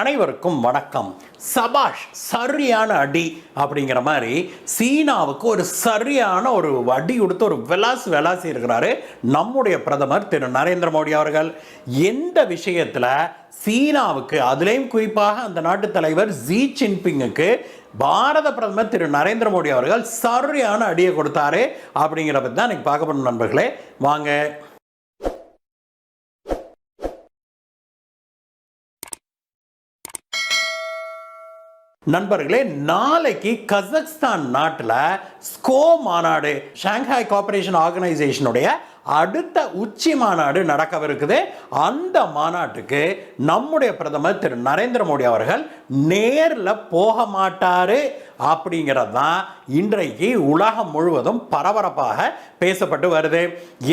அனைவருக்கும் வணக்கம். சபாஷ், சரியான அடி அப்படிங்கிற மாதிரி சீனாவுக்கு ஒரு சரியான ஒரு அடி கொடுத்து ஒரு விளாசி இருக்கிறாரு நம்முடைய பிரதமர் திரு நரேந்திர மோடி அவர்கள். எந்த விஷயத்தில் சீனாவுக்கு, அதுலேயும் குறிப்பாக அந்த நாட்டு தலைவர் ஜி ஜின்பிங்குக்கு பாரத பிரதமர் திரு நரேந்திர மோடி அவர்கள் சரியான அடியை கொடுத்தாரு அப்படிங்கிற பற்றி தான் இன்னைக்கு பார்க்க போறோம் நண்பர்களே. வாங்க. நண்பர்களே, நாளைக்கு கசக்ஸ்தான் நாட்டில் ஸ்கோ மாநாடு, ஷாங்காய் கோஆபரேஷன் ஆர்கனைசேஷனுடைய அடுத்த உச்சி மாநாடு நடக்கவிருக்குது. அந்த மாநாட்டுக்கு நம்முடைய பிரதமர் திரு நரேந்திர மோடி அவர்கள் நேரில் போக மாட்டாரு அப்படிங்கிறது தான் இன்றைக்கு உலகம் முழுவதும் பரபரப்பாக பேசப்பட்டு வருது.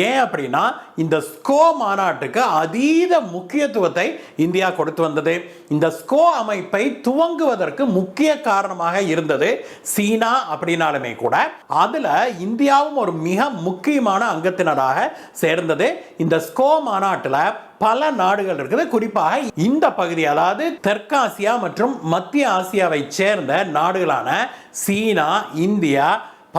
ஏன் அப்படின்னா, இந்த ஸ்கோ மாநாட்டுக்கு அதீத முக்கியத்துவத்தை இந்தியா கொடுத்து வந்தது. இந்த ஸ்கோ அமைப்பை துவங்குவதற்கு முக்கிய காரணமாக இருந்தது சீனா அப்படின்னாலுமே கூட அதுல இந்தியாவும் ஒரு மிக முக்கியமான அங்கத்தினராக சேர்ந்தது. இந்த ஸ்கோ மாநாட்டில் பல நாடுகள் இருக்குது. குறிப்பாக இந்த பகுதி, அதாவது தெற்காசியா மற்றும் மத்திய ஆசியாவை சேர்ந்த நாடுகளான சீனா, இந்தியா,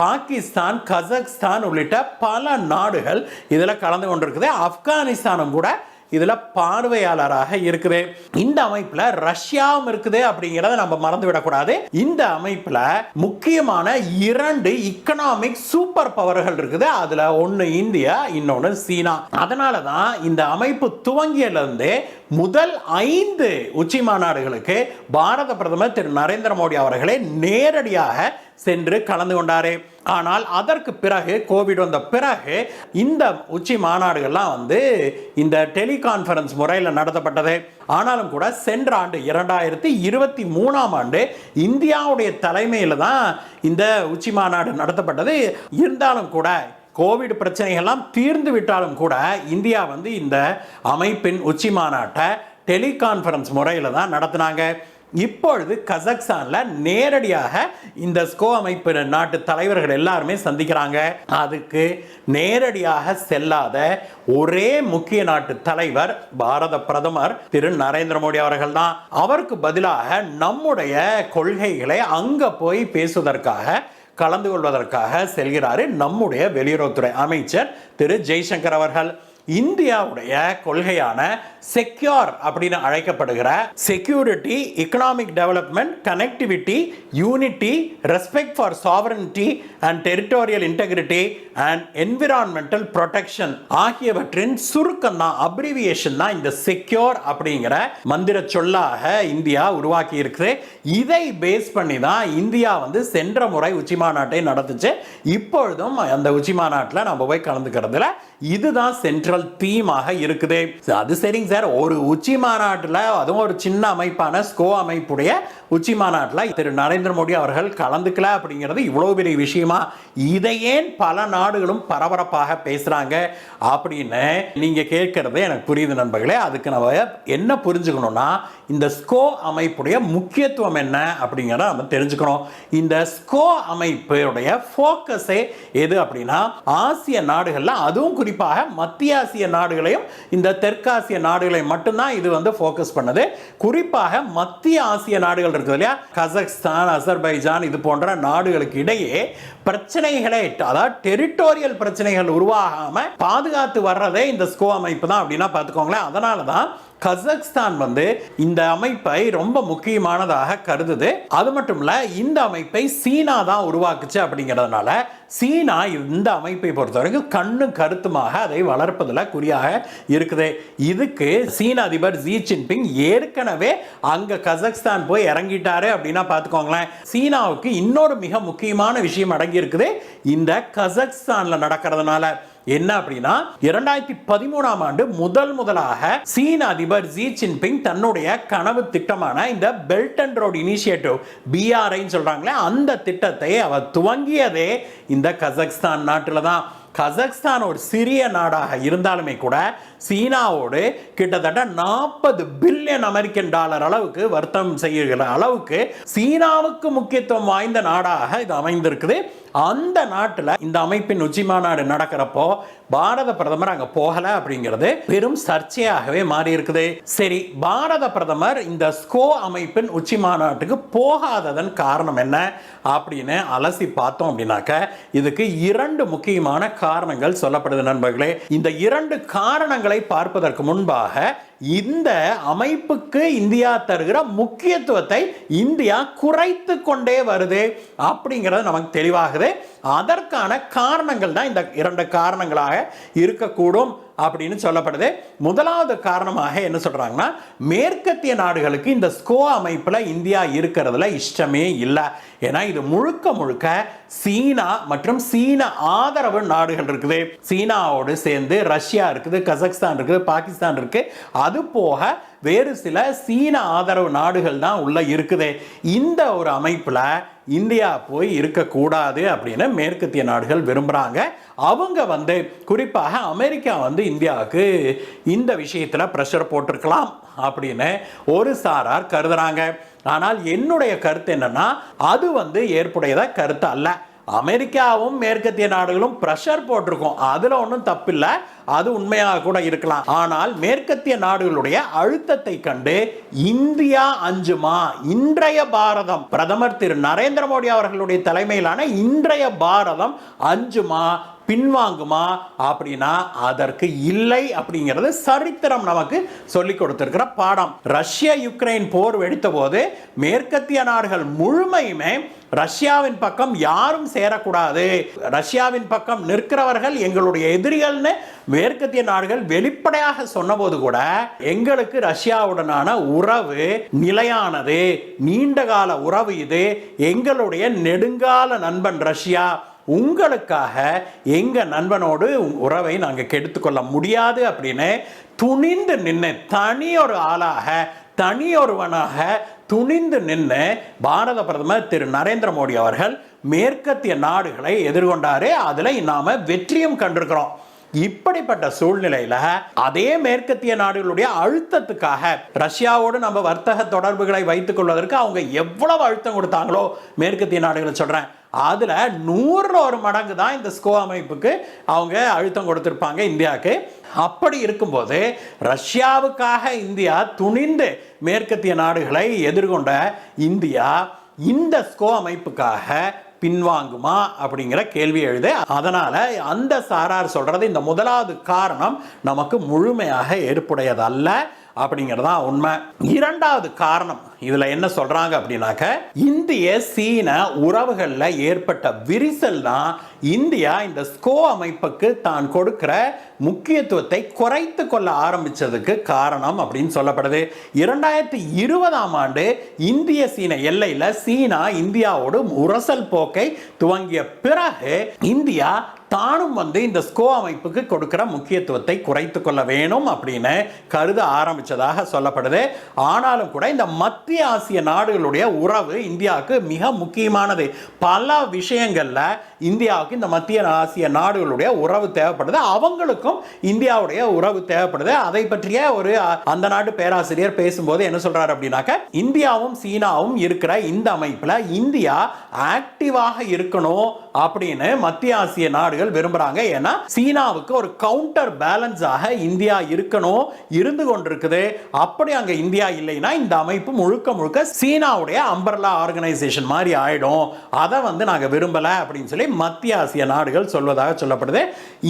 பாகிஸ்தான், கசக்ஸ்தான் உள்ளிட்ட பல நாடுகள் இதில் கலந்து கொண்டிருக்குது. ஆப்கானிஸ்தானும் கூட இதுல பார்வையாளராக இருக்குது. இந்த அமைப்புல ரஷ்யாவும் இருக்குது அப்படிங்கறத நம்ம மறந்து விடக்கூடாது. இந்த அமைப்புல முக்கியமான 2 எக்கனாமிக் சூப்பர் பவர்கள் இருக்குது. அதுல ஒன்னு இந்தியா, இன்னொன்னு சீனா. அதனாலதான் இந்த அமைப்பு துவங்கியிலிருந்து முதல் 5 உச்சி மாநாடுகளுக்கு பாரத பிரதமர் திரு நரேந்திர மோடி அவர்களே நேரடியாக சென்று கலந்து கொண்டாரு. ஆனால் அதற்கு பிறகு, கோவிட் வந்த பிறகு இந்த உச்சி மாநாடுகள்லாம் இந்த டெலிகான்ஃபரன்ஸ் முறையில் நடத்தப்பட்டது. ஆனாலும் கூட சென்ற ஆண்டு 2023ஆம் ஆண்டு இந்தியாவுடைய தலைமையில் தான் இந்த உச்சி மாநாடு நடத்தப்பட்டது. இருந்தாலும் கூட கோவிட் பிரச்சனைகள்லாம் தீர்ந்து விட்டாலும் கூட இந்தியா இந்த அமைப்பின் உச்சி மாநாட்டை டெலிகான்ஃபரன்ஸ் முறையில் தான் நடத்தினாங்க. இப்பொழுது கசக்ஸ்தான்ல நேரடியாக இந்த ஸ்கோ அமைப்பு நாட்டு தலைவர்கள் எல்லாருமே சந்திக்கிறாங்க. அதுக்கு நேரடியாக செல்லாத ஒரே முக்கிய நாட்டு தலைவர் பாரத பிரதமர் திரு நரேந்திர மோடி அவர்கள் தான். அவருக்கு பதிலாக நம்முடைய கொள்கைகளை அங்க போய் பேசுவதற்காக, கலந்து கொள்வதற்காக செல்கிறாரு நம்முடைய வெளியுறவுத்துறை அமைச்சர் திரு ஜெய்சங்கர் அவர்கள். இந்தியாவுடைய கொள்கையான செக்யூர் அப்படின்னு அழைக்கப்படுகிற security, economic development, connectivity, unity, respect for sovereignty and territorial integrity and environmental protection ஆகியவற்றின் சுருக்கம் தான், அப்ரிவியேஷன் தான் இந்த செக்யூர் அப்படிங்கிற மந்திர சொல்லாக இந்தியா உருவாக்கி இருக்குது. இதை பேஸ் பண்ணி தான் இந்தியா சென்ற முறை உச்சி மாநாட்டை நடத்துச்சு. இப்பொழுதும் அந்த உச்சி மாநாட்டில் நம்ம போய் கலந்துக்கிறதுல இதுதான் சென்ட்ரல் தீமாக இருக்குது. அது சரிங்க சார், ஒரு உச்சி மாநாட்டில், அதுவும் ஒரு சின்ன அமைப்பான ஸ்கோ அமைப்புடைய உச்சி மாநாட்டில் திரு நரேந்திர மோடி அவர்கள் கலந்துக்கல அப்படிங்கிறது இவ்வளவு பெரிய விஷயமா? இதை ஏன் பல நாடுகளும் பரபரப்பாக பேசுறாங்க அப்படின்னு நீங்க கேட்கறது எனக்கு புரியுது நண்பர்களே. அதுக்கு நம்ம என்ன புரிஞ்சுக்கணும்னா, இந்த ஸ்கோ அமைப்புடைய முக்கியத்துவம் என்ன அப்படிங்கிறத நம்ம தெரிஞ்சுக்கணும். இந்த ஸ்கோ அமைப்புடைய ஃபோக்கஸே எது அப்படின்னா, ஆசிய நாடுகள்ல, அதுவும் குறிப்பாக மத்திய ஆசிய நாடுகளையும் இந்த தெற்காசிய நாடுகளையும் மட்டும்தான் இது ஃபோக்கஸ் பண்ணுது. குறிப்பாக மத்திய ஆசிய நாடுகள் இருக்குது இல்லையா, கசக்ஸ்தான், அசர்பைஜான், இது போன்ற நாடுகளுக்கு இடையே பிரச்சனைகளே, அதாவது டெரிட்டோரியல் பிரச்சனைகள் உருவாகாம பாதுகாத்து வர்றதே இந்த ஸ்கோ அமைப்பு தான் அப்படின்னா பார்த்துக்கோங்களேன். அதனால தான் கசக்ஸ்தான் இந்த அமைப்பை ரொம்ப முக்கியமானதாக கருதுது. அது மட்டும் இல்ல, இந்த அமைப்பை சீனா தான் உருவாக்குச்சு அப்படிங்கிறதுனால சீனா இந்த அமைப்பை பொறுத்தவரைக்கும் கண்ணு கருத்துமாக அதை வளர்ப்பதில் குறியாக இருக்குது. இதுக்கு சீன அதிபர் ஜி ஜின்பிங் ஏற்கனவே அங்க கசக்ஸ்தான் போய் இறங்கிட்டாரு அப்படின்னா பார்த்துக்கோங்களேன். சீனாவுக்கு இன்னொரு மிக முக்கியமான விஷயம் அடங்கி இருக்குது இந்த கசக்ஸ்தான்ல நடக்கிறதுனால. என்ன அப்படின்னா, 2013ஆம் ஆண்டு முதலாக சீன அதிபர் ஜி ஜின்பிங் தன்னுடைய கனவு திட்டமான இந்த belt and road initiative, BRI சொல்றாங்களே, அந்த திட்டத்தை அவர் துவங்கியதே இந்த கசக்ஸ்தான் நாட்டில் தான். கசக்ஸ்தான் ஒரு சிறிய நாடாக இருந்தாலுமே கூட சீனாவோடு கிட்டத்தட்ட 40 பில்லியன் அமெரிக்கன் டாலர் அளவுக்கு வர்த்தகம் செய்கிற அளவுக்கு சீனாவுக்கு முக்கியத்துவம் வாய்ந்த நாடாக இது அமைந்திருக்குது. அந்த நாட்டில் இந்த அமைப்பின் உச்சி மாநாடு நடக்கிறப்போ பாரத பிரதமர் அங்க போகல அப்படிங்கிறது பெரும் சர்ச்சையாகவே மாறி இருக்குது. சரி, பாரத பிரதமர் இந்த ஸ்கோ அமைப்பின் உச்சி மாநாட்டுக்கு போகாததன் காரணம் என்ன அப்படின்னு அலசி பார்த்தோம் அப்படின்னாக்க இதுக்கு 2 முக்கியமான காரணங்கள் சொல்லப்படுது நண்பர்களே. இந்த 2 காரணங்களை பார்ப்பதற்கு முன்பாக இந்த அமைப்புக்கு இந்தியா தருகிற முக்கியத்துவத்தை இந்தியா குறைத்து கொண்டே வருது அப்படிங்கிறது நமக்கு தெளிவாகுது. அதற்கான காரணங்கள் தான் இந்த 2 காரணங்களாக இருக்கக்கூடும் அப்படின்னு சொல்லப்படுது. முதலாவது காரணமாக என்ன சொல்றாங்கன்னா, மேற்கத்திய நாடுகளுக்கு இந்த ஸ்கோ அமைப்புல இந்தியா இருக்கிறதுல இஷ்டமே இல்லை. ஏன்னா இது முழுக்க முழுக்க சீனா மற்றும் சீன ஆதரவு நாடுகள் இருக்குது. சீனாவோடு சேர்ந்து ரஷ்யா இருக்குது, கசக்ஸ்தான் இருக்குது, பாகிஸ்தான் இருக்கு. அது போக வேறு சில சீன ஆதரவு நாடுகள் தான் உள்ள இருக்குது. இந்த ஒரு அமைப்புல இந்தியா போய் இருக்கக்கூடாது அப்படின்னு மேற்கத்திய நாடுகள் விரும்புகிறாங்க. அவங்க குறிப்பாக அமெரிக்கா இந்தியாவுக்கு இந்த விஷயத்தில் ப்ரெஷர் போட்டிருக்கலாம் அப்படின்னு ஒரு சாரார் கருதுறாங்க. ஆனால் என்னுடைய கருத்து என்னன்னா, அது ஏற்புடையத கருத்து அல்ல. அமெரிக்காவும் மேற்கத்திய நாடுகளும் பிரஷர் போட்டிருக்கோம், அதுல ஒன்றும் தப்பில்லை, அது உண்மையாக கூட இருக்கலாம். ஆனால் மேற்கத்திய நாடுகளுடைய அழுத்தத்தை கண்டு இந்தியா அஞ்சுமா? இன்றைய பாரதம், பிரதமர் திரு நரேந்திர மோடி அவர்களுடைய தலைமையிலான இன்றைய பாரதம் அஞ்சுமா, பின்வாங்குமா அப்படின்னா அதற்கு இல்லை அப்படிங்கிறது சரித்திரம் நமக்கு சொல்லிக் கொடுத்திருக்கிற பாடம். ரஷ்யா யுக்ரைன் போர் வெடித்த போது மேற்கத்திய நாடுகள் முழுமையுமே ரஷ்யாவின் பக்கம் யாரும் சேரக்கூடாது, ரஷ்யாவின் பக்கம் நிற்கிறவர்கள் எங்களுடைய எதிரிகள்னு மேற்கத்திய நாடுகள் வெளிப்படையாக சொன்னபோது கூட எங்களுக்கு ரஷ்யாவுடனான உறவு நிலையானது, நீண்டகால உறவு, இது எங்களுடைய நெடுங்கால நண்பன் ரஷ்யா, உங்களுக்காக எங்க நண்பனோடு உறவை நாங்கள் கெடுத்துக்கொள்ள முடியாது அப்படின்னு துணிந்து நின்று, தனியொரு ஆளாக தனியொருவனாக துணிந்து நின்று பாரத பிரதமர் திரு நரேந்திர மோடி அவர்கள் மேற்கத்திய நாடுகளை எதிர்கொண்டாரு. அதுல நாம வெற்றியும் கண்டிருக்கிறோம். இப்படிப்பட்ட சூழ்நிலையில அதே மேற்கத்திய நாடுகளுடைய அழுத்தத்துக்காக ரஷ்யாவோடு நம்ம வர்த்தக தொடர்புகளை வைத்துக் கொள்வதற்கு அவங்க எவ்வளவு அழுத்தம் கொடுத்தாங்களோ மேற்கத்திய நாடுகளை சொல்றேன், அதுல 100 மடங்கு தான் இந்த ஸ்கோ அமைப்புக்கு அவங்க அழுத்தம் கொடுத்திருப்பாங்க இந்தியாவுக்கு. அப்படி இருக்கும்போது ரஷ்யாவுக்காக இந்தியா துணிந்து மேற்கத்திய நாடுகளை எதிர்கொண்ட இந்தியா இந்த ஸ்கோ அமைப்புக்காக பின்வாங்குமா அப்படிங்கிற கேள்வி எழுது. அதனால அந்த சாரார் சொல்றது இந்த முதலாவது காரணம் நமக்கு முழுமையாக ஏற்புடையதல்ல அப்படிங்கிறதா உண்மை. இரண்டாவது காரணம் இதுல என்ன சொல்றாங்க அப்படின்னாக்க, இந்திய சீன உறவுகள்ல ஏற்பட்ட விரிசல் தான் இந்தியா இந்த ஸ்கோ அமைப்புக்கு தான் கொடுக்கிற முக்கியத்துவத்தை குறைத்து கொள்ள ஆரம்பிச்சதுக்கு காரணம் அப்படின்னு சொல்லப்படுது. 2020ஆம் ஆண்டு இந்திய சீன எல்லையில சீனா இந்தியாவோடு உரசல் போக்கை துவங்கிய பிறகு இந்தியா தானும் இந்த ஸ்கோ அமைப்புக்கு கொடுக்கிற முக்கியத்துவத்தை குறைத்து கொள்ள வேணும் அப்படின்னு கருத ஆரம்பிச்சதாக சொல்லப்படுது. ஆனாலும் கூட இந்த மத்திய ஆசிய நாடுகளுடைய உறவு இந்தியாவுக்கு மிக முக்கியமானது. பல விஷயங்கள்ல இந்தியாவுக்கு இந்த மத்திய ஆசிய நாடுகளுடைய உறவு தேவைப்படுது, அவங்களுக்கும் இந்தியாவுடைய உறவு தேவைப்படுது. அதை பற்றிய ஒரு அந்த நாட்டு பேராசிரியர் பேசும்போது என்ன சொல்றாரு அப்படின்னாக்க, இந்தியாவும் சீனாவும் இருக்கிற இந்த அமைப்புல இந்தியா ஆக்டிவாக இருக்கணும் அப்படின்னு மத்திய ஆசிய நாடுகள் விரும்புறாங்க. ஏன்னா சீனாவுக்கு ஒரு கவுண்டர் பேலன்ஸாக இந்தியா இருக்கணும், இருந்து கொண்டிருக்குது. அப்படி அங்க இந்தியா இல்லைன்னா இந்த அமைப்பு முழுக்க முழுக்க சீனாவுடைய அம்பர்லா ஆர்கனைசேஷன் மாதிரி ஆயிடும். அதை நாங்க விரும்பல அப்படின்னு சொல்லி மத்திய ஆசிய நாடுகள் சொல்வதாக சொல்லப்படுது.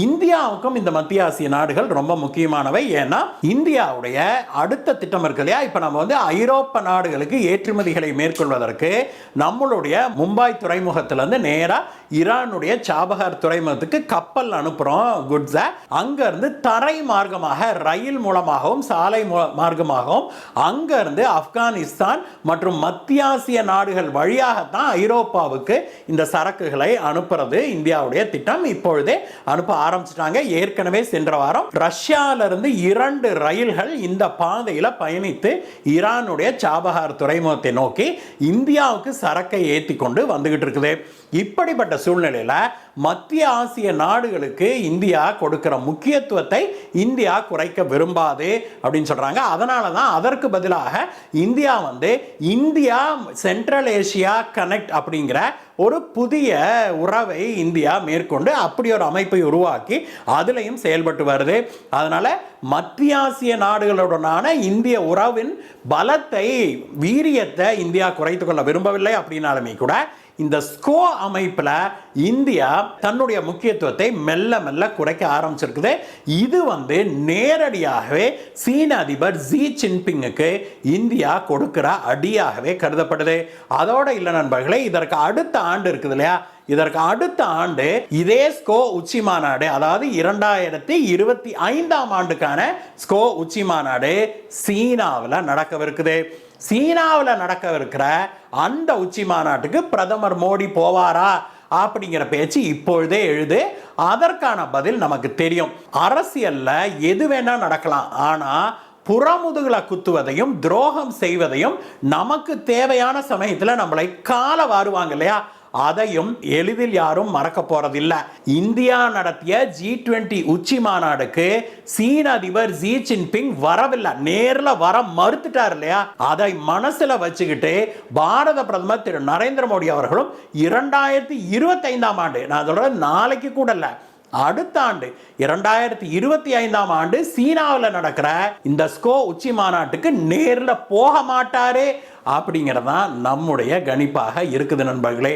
இந்தியாவுக்கும் இந்த மத்திய ஆசிய நாடுகள் ரொம்ப முக்கியமானவை. ஏன்னா இந்தியாவுடைய அடுத்த திட்டம் இருக்கு இல்லையா, இப்ப நம்ம ஐரோப்பா நாடுகளுக்கு ஏற்றுமதிகளை மேற்கொள்வதற்கு நம்மளுடைய மும்பாய் துறைமுகத்திலிருந்து நேரா ஈரானுடைய சாபஹார் துறைமுகத்துக்கு கப்பல் அனுப்புறோம் குட்ஸை. அங்க இருந்து தரை மார்க்கமாக, ரயில் மூலமாகவும் சாலை மார்க்கமாகவும் அங்க இருந்து ஆப்கானிஸ்தான் மற்றும் மத்திய ஆசிய நாடுகள் வழியாகத்தான் ஐரோப்பாவுக்கு இந்த சரக்குகளை அனுப்புறது இந்தியாவுடைய திட்டம். இப்பொழுதே அனுப்ப ஆரம்பிச்சிட்டாங்க. ஏற்கனவே சென்ற வாரம் ரஷ்யால இருந்து 2 ரயில்கள் இந்த பாதையில பயணித்து ஈரானுடைய சாபஹார் துறைமுகத்தை நோக்கி இந்தியாவுக்கு சரக்கை ஏற்றி கொண்டு வந்துகிட்டு இருக்குது. இப்படிப்பட்ட இப்படிப்பட்ட சூழ்நிலையில் மத்திய ஆசிய நாடுகளுக்கு இந்தியா கொடுக்கிற முக்கியத்துவத்தை இந்தியா குறைக்க விரும்பாது அப்படின்னு சொல்றாங்க. அதனால தான் அதற்கு பதிலாக India India central Asia connect அப்படிங்கிற ஒரு புதிய உறவை இந்தியா மேற்கொண்டு அப்படி ஒரு அமைப்பை உருவாக்கி அதுலயும் செயல்பட்டு வருது. அதனால மத்திய ஆசிய நாடுகளுடனான இந்திய உறவின் பலத்தை வீரியத்தை இந்தியா குறைத்துக் கொள்ள விரும்பவில்லை அப்படின்னாலுமே கூட இந்த ஸ்கோ அமைப்பில் இந்தியா தன்னுடைய முக்கியத்துவத்தை மெல்ல மெல்ல குறைக்க ஆரம்பிச்சிருக்குது. இது நேரடியாகவே சீன அதிபர் ஜி ஜின்பிங்குக்கு இந்தியா கொடுக்கிற அடியாகவே கருதப்படுது. அதோட இல்லை நண்பர்களே, இதற்கு அடுத்த ஆண்டு இருக்குது இல்லையா, இதற்கு அடுத்த ஆண்டு இதே ஸ்கோ உச்சி மாநாடு, அதாவது 2025ஆம் ஆண்டுக்கான ஸ்கோ உச்சி மாநாடு சீனாவில் நடக்கவிருக்குது. சீனாவில் நடக்கவிருக்கிற அந்த உச்சி மாநாட்டுக்கு பிரதமர் மோடி போவாரா அப்படிங்கிற பேச்சு இப்பொழுதே எழுது. அதற்கான பதில் நமக்கு தெரியும். அரசியல்ல எது வேணா நடக்கலாம், ஆனா புறமுதுகுல குத்துவதையும் துரோகம் செய்வதையும் நமக்கு தேவையான சமயத்தில் நம்மளை கால வாருவாங்க இல்லையா, அதையும் எளிதில் யாரும் மறக்க போறதில்லை. இந்தியா நடத்திய G20 உச்சி மாநாடுக்கு சீன அதிபர் ஜி ஜின்பிங் வரவில்லை, நேரில் வர மறுத்துட்டார் இல்லையா. அதை மனசுல வச்சுக்கிட்டு பாரத பிரதமர் திரு நரேந்திர மோடி அவர்களும் 2025ஆம் ஆண்டு, நான் சொல்றேன் நாளைக்கு கூட இல்லை, அடுத்த ஆண்டு 2025ஆம் ஆண்டு சீனாவில் நடக்கிற இந்த ஸ்கோ உச்சி மாநாட்டுக்கு நேரில் போக மாட்டாரே அப்படிங்கிறதான் நம்முடைய கணிப்பாக இருக்குது நண்பர்களே.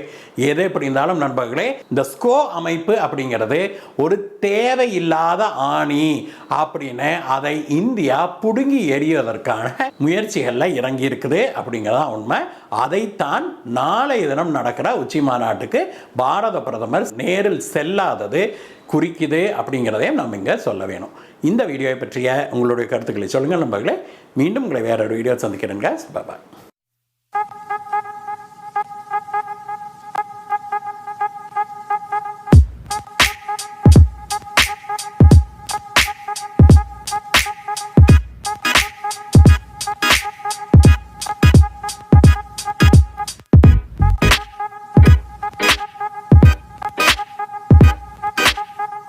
எது எப்படி இருந்தாலும் நண்பர்களே, இந்த ஸ்கோ அமைப்பு அப்படிங்கிறது ஒரு தேவையில்லாத ஆணி அப்படின்னு அதை இந்தியா புடுங்கி எறிவதற்கான முயற்சிகளில் இறங்கி இருக்குது அப்படிங்கிறதான் உண்மை. அதைத்தான் நாளைய தினம் நடக்கிற உச்சி மாநாட்டுக்கு பாரத பிரதமர் நேரில் செல்லாதது குறிக்குது அப்படிங்கிறதையும் நம்ம இங்கே சொல்ல வேணும். இந்த வீடியோவை பற்றிய உங்களுடைய கருத்துக்களை சொல்லுங்கள் நண்பர்களே. மீண்டும் உங்களை வேற ஒரு வீடியோ சந்திக்கிறேங்க. பாய்.